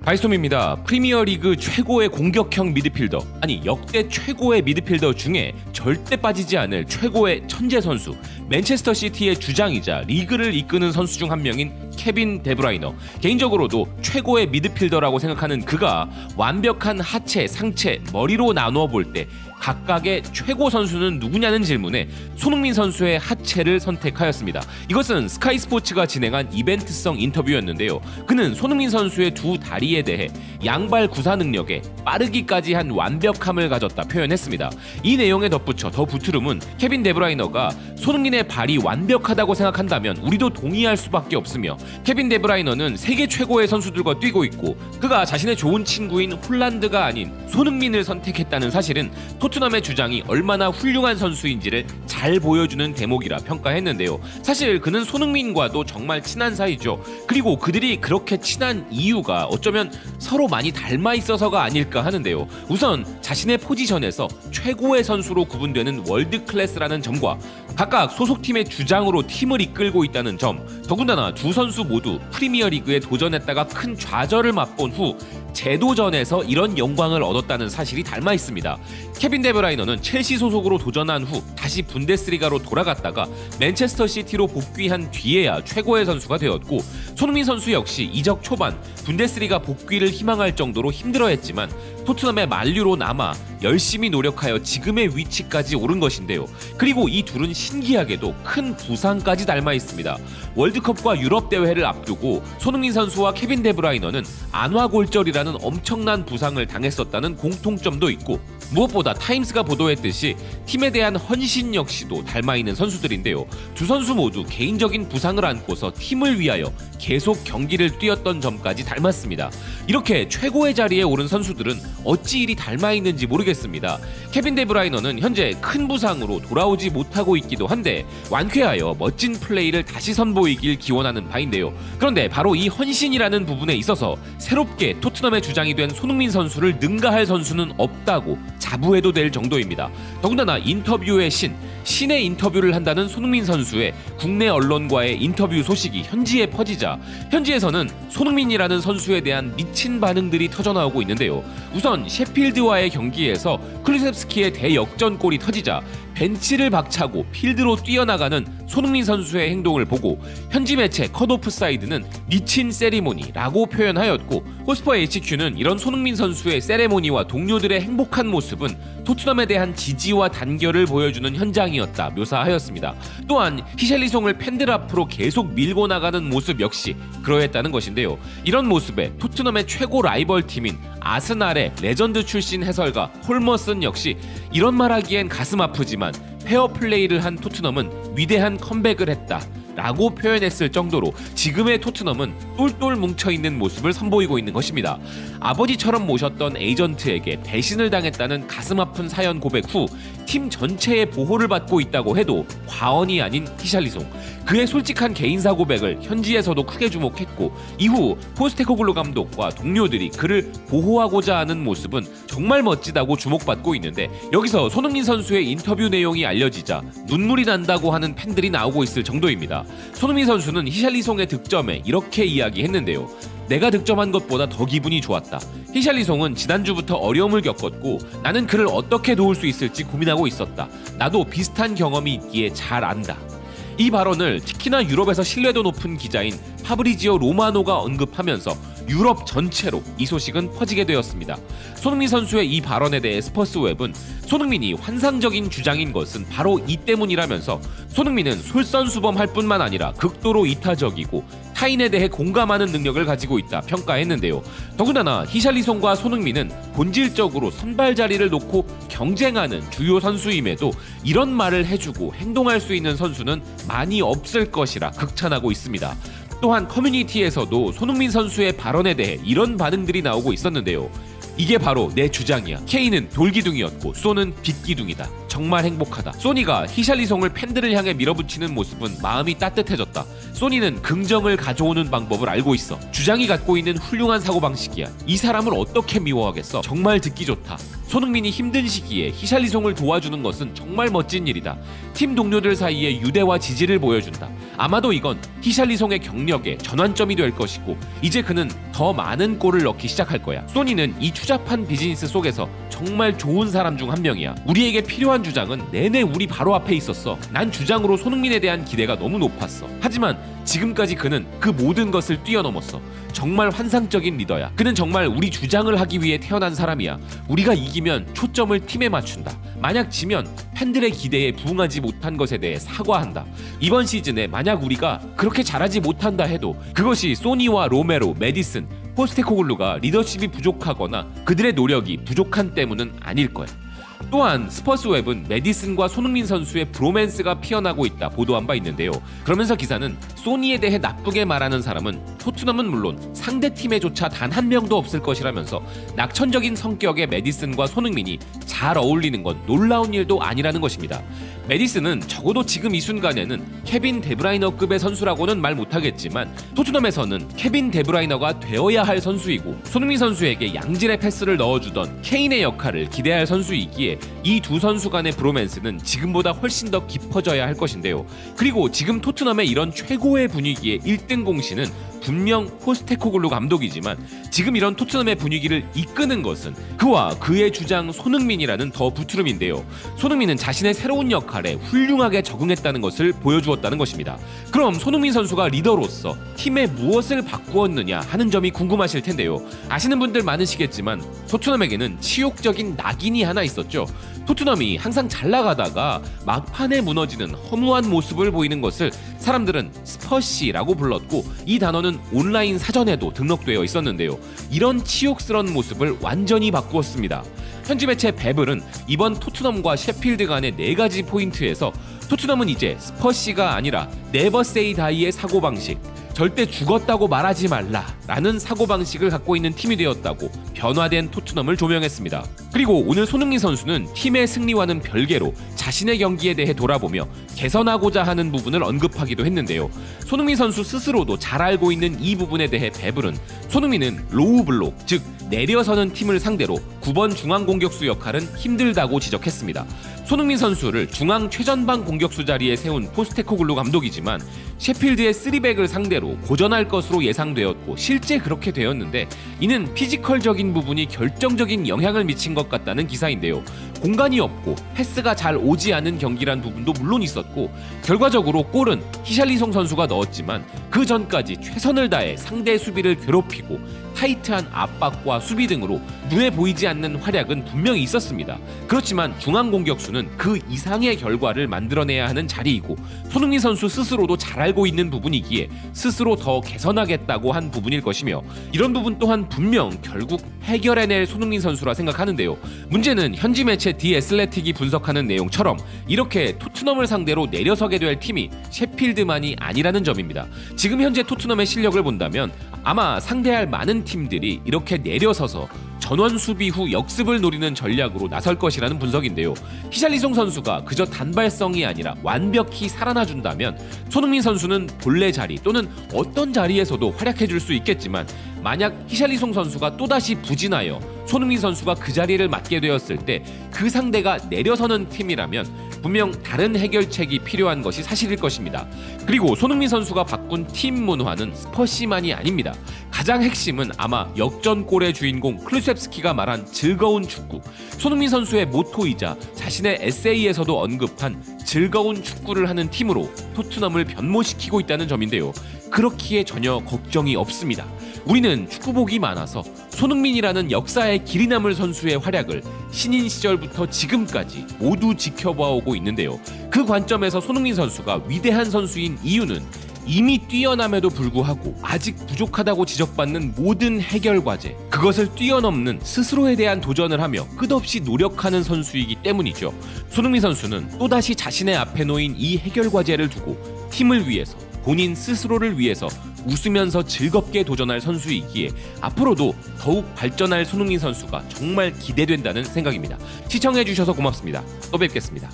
바이스톰입니다. 프리미어리그 최고의 공격형 미드필더, 아니 역대 최고의 미드필더 중에 절대 빠지지 않을 최고의 천재 선수, 맨체스터 시티의 주장이자 리그를 이끄는 선수 중 한 명인 케빈 데브라이너. 개인적으로도 최고의 미드필더라고 생각하는 그가 완벽한 하체, 상체, 머리로 나누어 볼 때 각각의 최고 선수는 누구냐는 질문에 손흥민 선수의 하체를 선택하였습니다. 이것은 스카이 스포츠가 진행한 이벤트성 인터뷰였는데요. 그는 손흥민 선수의 두 다리에 대해 양발 구사 능력에 빠르기까지 한 완벽함을 가졌다 표현했습니다. 이 내용에 덧붙여 더 부트름은 케빈 데브라이너가 손흥민의 발이 완벽하다고 생각한다면 우리도 동의할 수밖에 없으며, 케빈 데브라이너는 세계 최고의 선수들과 뛰고 있고 그가 자신의 좋은 친구인 홀란드가 아닌 손흥민을 선택했다는 사실은 토트넘의 주장이 얼마나 훌륭한 선수인지를 잘 보여주는 대목이라 평가했는데요. 사실 그는 손흥민과도 정말 친한 사이죠. 그리고 그들이 그렇게 친한 이유가 어쩌면 서로 많이 닮아 있어서가 아닐까 하는데요. 우선 자신의 포지션에서 최고의 선수로 구분되는 월드 클래스라는 점과 각각 소속팀의 주장으로 팀을 이끌고 있다는 점, 더군다나 두 선수 모두 프리미어리그에 도전했다가 큰 좌절을 맛본 후 재도전에서 이런 영광을 얻었다는 사실이 닮아 있습니다. 케빈 데브라이너는 첼시 소속으로 도전한 후 다시 분데스리가로 돌아갔다가 맨체스터 시티로 복귀한 뒤에야 최고의 선수가 되었고, 손흥민 선수 역시 이적 초반 분데스리가 복귀를 희망할 정도로 힘들어했지만 토트넘의 만류로 남아 열심히 노력하여 지금의 위치까지 오른 것인데요. 그리고 이 둘은 신기하게도 큰 부상까지 닮아 있습니다. 월드컵과 유럽 대회를 앞두고 손흥민 선수와 케빈 데브라이너는 안화골절이라는 엄청난 부상을 당했었다는 공통점도 있고, 무엇보다 타임스가 보도했듯이 팀에 대한 헌신 역시도 닮아있는 선수들인데요. 두 선수 모두 개인적인 부상을 안고서 팀을 위하여 계속 경기를 뛰었던 점까지 닮았습니다. 이렇게 최고의 자리에 오른 선수들은 어찌 이리 닮아있는지 모르겠습니다. 케빈 데브라이너는 현재 큰 부상으로 돌아오지 못하고 있기도 한데 완쾌하여 멋진 플레이를 다시 선보이길 기원하는 바인데요. 그런데 바로 이 헌신이라는 부분에 있어서 새롭게 토트넘의 주장이 된 손흥민 선수를 능가할 선수는 없다고 자부해도 될 정도입니다. 더군다나 인터뷰의 신의 인터뷰를 한다는 손흥민 선수의 국내 언론과의 인터뷰 소식이 현지에 퍼지자 현지에서는 손흥민이라는 선수에 대한 미친 반응들이 터져나오고 있는데요. 우선 셰필드와의 경기에서 클루셉스키의 대역전골이 터지자 벤치를 박차고 필드로 뛰어나가는 손흥민 선수의 행동을 보고 현지 매체 컷오프사이드는 미친 세리머니라고 표현하였고, 호스퍼 HQ는 이런 손흥민 선수의 세레모니와 동료들의 행복한 모습은 토트넘에 대한 지지와 단결을 보여주는 현장이었다 묘사하였습니다. 또한 히샬리송을 팬들 앞으로 계속 밀고 나가는 모습 역시 그러했다는 것인데요. 이런 모습에 토트넘의 최고 라이벌 팀인 아스날의 레전드 출신 해설가 홀머슨 역시 이런 말하기엔 가슴 아프지만 페어플레이를 한 토트넘은 위대한 컴백을 했다 라고 표현했을 정도로 지금의 토트넘은 똘똘 뭉쳐있는 모습을 선보이고 있는 것입니다. 아버지처럼 모셨던 에이전트에게 배신을 당했다는 가슴 아픈 사연 고백 후 팀 전체의 보호를 받고 있다고 해도 과언이 아닌 히샬리송. 그의 솔직한 개인사 고백을 현지에서도 크게 주목했고, 이후 포스테코글루 감독과 동료들이 그를 보호하고자 하는 모습은 정말 멋지다고 주목받고 있는데, 여기서 손흥민 선수의 인터뷰 내용이 알려지자 눈물이 난다고 하는 팬들이 나오고 있을 정도입니다. 손흥민 선수는 히샬리송의 득점에 이렇게 이야기했는데요. 내가 득점한 것보다 더 기분이 좋았다. 히샬리송은 지난주부터 어려움을 겪었고 나는 그를 어떻게 도울 수 있을지 고민하고 있었다. 나도 비슷한 경험이 있기에 잘 안다. 이 발언을 특히나 유럽에서 신뢰도 높은 기자인 파브리지오 로마노가 언급하면서 유럽 전체로 이 소식은 퍼지게 되었습니다. 손흥민 선수의 이 발언에 대해 스퍼스웹은 손흥민이 환상적인 주장인 것은 바로 이 때문이라면서 손흥민은 솔선수범할 뿐만 아니라 극도로 이타적이고 타인에 대해 공감하는 능력을 가지고 있다 평가했는데요. 더군다나 히샬리송과 손흥민은 본질적으로 선발 자리를 놓고 경쟁하는 주요 선수임에도 이런 말을 해주고 행동할 수 있는 선수는 많이 없을 것이라 극찬하고 있습니다. 또한 커뮤니티에서도 손흥민 선수의 발언에 대해 이런 반응들이 나오고 있었는데요. 이게 바로 내 주장이야. 케인은 돌기둥이었고 소는 빗기둥이다. 정말 행복하다. 소니가 히샬리송을 팬들을 향해 밀어붙이는 모습은 마음이 따뜻해졌다. 소니는 긍정을 가져오는 방법을 알고 있어. 주장이 갖고 있는 훌륭한 사고방식이야. 이 사람을 어떻게 미워하겠어. 정말 듣기 좋다. 손흥민이 힘든 시기에 히샬리송을 도와주는 것은 정말 멋진 일이다. 팀 동료들 사이에 유대와 지지를 보여준다. 아마도 이건 히샬리송의 경력의 전환점이 될 것이고 이제 그는 더 많은 골을 넣기 시작할 거야. 소니는 이 추잡한 비즈니스 속에서 정말 좋은 사람 중 한 명이야. 우리에게 필요한 주장은 내내 우리 바로 앞에 있었어. 난 주장으로 손흥민에 대한 기대가 너무 높았어. 하지만 지금까지 그는 그 모든 것을 뛰어넘었어. 정말 환상적인 리더야. 그는 정말 우리 주장을 하기 위해 태어난 사람이야. 우리가 이기면 초점을 팀에 맞춘다. 만약 지면 팬들의 기대에 부응하지 못한 것에 대해 사과한다. 이번 시즌에 만약 우리가 그렇게 잘하지 못한다 해도 그것이 소니와 로메로, 메디슨, 포스테코글루가 리더십이 부족하거나 그들의 노력이 부족한 때문은 아닐 거야. 또한 스퍼스웹은 메디슨과 손흥민 선수의 브로맨스가 피어나고 있다 보도한 바 있는데요. 그러면서 기사는 소니에 대해 나쁘게 말하는 사람은 토트넘은 물론 상대팀에조차 단 한 명도 없을 것이라면서 낙천적인 성격의 메디슨과 손흥민이 잘 어울리는 건 놀라운 일도 아니라는 것입니다. 메디슨은 적어도 지금 이 순간에는 케빈 데브라이너급의 선수라고는 말 못하겠지만 토트넘에서는 케빈 데브라이너가 되어야 할 선수이고 손흥민 선수에게 양질의 패스를 넣어주던 케인의 역할을 기대할 선수이기에 이 두 선수 간의 브로맨스는 지금보다 훨씬 더 깊어져야 할 것인데요. 그리고 지금 토트넘의 이런 최고의 분위기의 1등 공신은 분명 포스테코글루 감독이지만 지금 이런 토트넘의 분위기를 이끄는 것은 그와 그의 주장 손흥민이라는 더 부트름인데요. 손흥민은 자신의 새로운 역할에 훌륭하게 적응했다는 것을 보여주었다는 것입니다. 그럼 손흥민 선수가 리더로서 팀에 무엇을 바꾸었느냐 하는 점이 궁금하실 텐데요. 아시는 분들 많으시겠지만 토트넘에게는 치욕적인 낙인이 하나 있었죠. 토트넘이 항상 잘 나가다가 막판에 무너지는 허무한 모습을 보이는 것을 사람들은 스퍼시라고 불렀고 이 단어는 온라인 사전에도 등록되어 있었는데요. 이런 치욕스러운 모습을 완전히 바꾸었습니다. 현지 매체 베블은 이번 토트넘과 셰필드 간의 4가지 포인트에서 토트넘은 이제 스퍼시가 아니라 네버 세이 다이의 사고방식, 절대 죽었다고 말하지 말라 라는 사고방식을 갖고 있는 팀이 되었다고 변화된 토트넘을 조명했습니다. 그리고 오늘 손흥민 선수는 팀의 승리와는 별개로 자신의 경기에 대해 돌아보며 개선하고자 하는 부분을 언급하기도 했는데요. 손흥민 선수 스스로도 잘 알고 있는 이 부분에 대해 베블은 손흥민은 로우 블록, 즉 내려서는 팀을 상대로 9번 중앙 공격수 역할은 힘들다고 지적했습니다. 손흥민 선수를 중앙 최전방 공격수 자리에 세운 포스테코글루 감독이지만 셰필드의 3백을 상대로 고전할 것으로 예상되었고 실제 그렇게 되었는데 이는 피지컬적인 부분이 결정적인 영향을 미친 것 같다는 기사인데요. 공간이 없고 패스가 잘 오지 않은 경기란 부분도 물론 있었고 결과적으로 골은 히샬리송 선수가 넣었지만 그 전까지 최선을 다해 상대 수비를 괴롭히고 타이트한 압박과 수비 등으로 눈에 보이지 않는 활약은 분명히 있었습니다. 그렇지만 중앙 공격수는 그 이상의 결과를 만들어내야 하는 자리이고 손흥민 선수 스스로도 잘 알고 있는 부분이기에 스스로 더 개선하겠다고 한 부분일 것이며 이런 부분 또한 분명 결국 해결해낼 손흥민 선수라 생각하는데요. 문제는 현지 매체 디 애슬레틱이 분석하는 내용처럼 이렇게 토트넘을 상대로 내려서게 될 팀이 셰필드만이 아니라는 점입니다. 지금 현재 토트넘의 실력을 본다면 아마 상대할 많은 팀들이 이렇게 내려서서 전원 수비 후 역습을 노리는 전략으로 나설 것이라는 분석인데요. 히샬리송 선수가 그저 단발성이 아니라 완벽히 살아나준다면 손흥민 선수는 본래 자리 또는 어떤 자리에서도 활약해줄 수 있겠지만 만약 히샬리송 선수가 또다시 부진하여 손흥민 선수가 그 자리를 맡게 되었을 때 그 상대가 내려서는 팀이라면 분명 다른 해결책이 필요한 것이 사실일 것입니다. 그리고 손흥민 선수가 바꾼 팀 문화는 스퍼시만이 아닙니다. 가장 핵심은 아마 역전골의 주인공 클루셉스키가 말한 즐거운 축구, 손흥민 선수의 모토이자 자신의 에세이에서도 언급한 즐거운 축구를 하는 팀으로 토트넘을 변모시키고 있다는 점인데요. 그렇기에 전혀 걱정이 없습니다. 우리는 축구복이 많아서 손흥민이라는 역사에 길이 남을 선수의 활약을 신인 시절부터 지금까지 모두 지켜봐오고 있는데요. 그 관점에서 손흥민 선수가 위대한 선수인 이유는 이미 뛰어남에도 불구하고 아직 부족하다고 지적받는 모든 해결 과제, 그것을 뛰어넘는 스스로에 대한 도전을 하며 끝없이 노력하는 선수이기 때문이죠. 손흥민 선수는 또다시 자신의 앞에 놓인 이 해결 과제를 두고 팀을 위해서, 본인 스스로를 위해서 웃으면서 즐겁게 도전할 선수이기에 앞으로도 더욱 발전할 손흥민 선수가 정말 기대된다는 생각입니다. 시청해주셔서 고맙습니다. 또 뵙겠습니다.